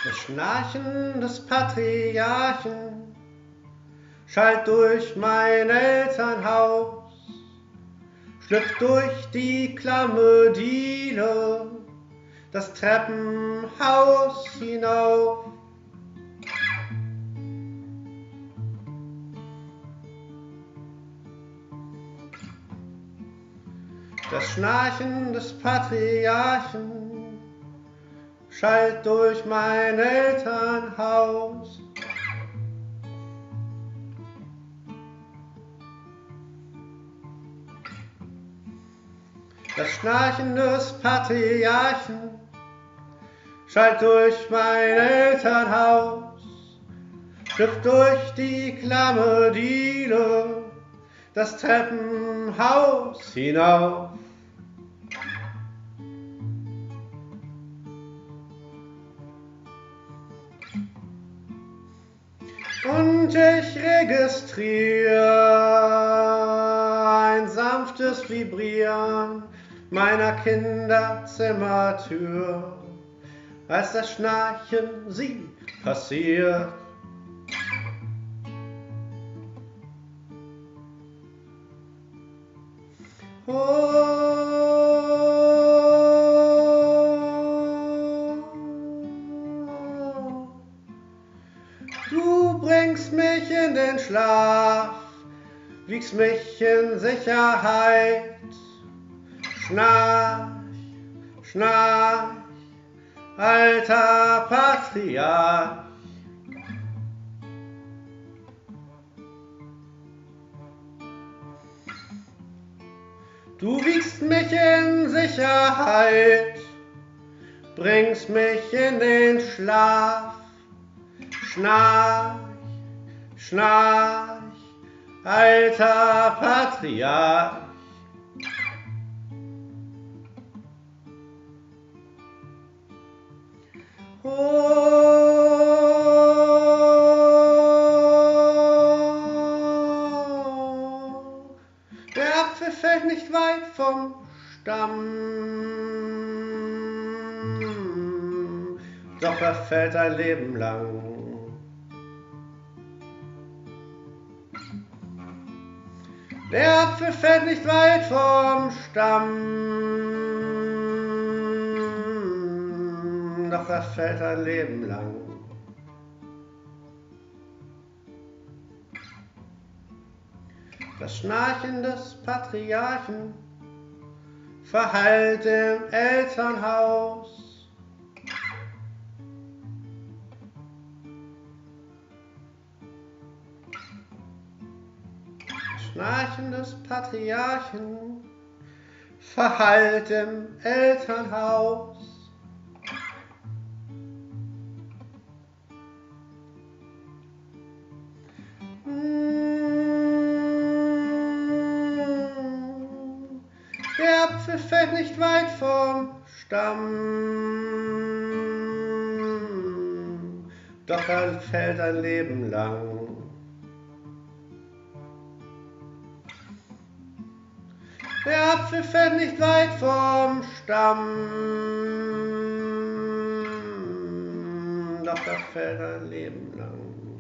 Das Schnarchen des Patriarchen schallt durch mein Elternhaus, schlüpft durch die klamme Diele das Treppenhaus hinauf. Das Schnarchen des Patriarchen schallt durch mein Elternhaus. Das Schnarchen des Patriarchen schallt durch mein Elternhaus, schlüpft durch die klamme Diele das Treppenhaus hinauf. Und ich registriere ein sanftes Vibrieren meiner Kinderzimmertür, als das Schnarchen sie passiert. Du bringst mich in den Schlaf, wiegst mich in Sicherheit. Schnarch, schnarch, alter Patriarch. Du wiegst mich in Sicherheit, bringst mich in den Schlaf. Schnarch, schnarch, alter Patriarch. Der Apfel fällt nicht weit vom Stamm, doch er fällt ein Leben lang. Der Apfel fällt nicht weit vom Stamm, doch er fällt ein Leben lang. Das Schnarchen des Patriarchen verhallt im Elternhaus. Das Schnarchen des Patriarchen verhallt im Elternhaus. Der Apfel fällt nicht weit vom Stamm, doch er fällt ein Leben lang. Der Apfel fällt nicht weit vom Stamm, doch er fällt ein Leben lang.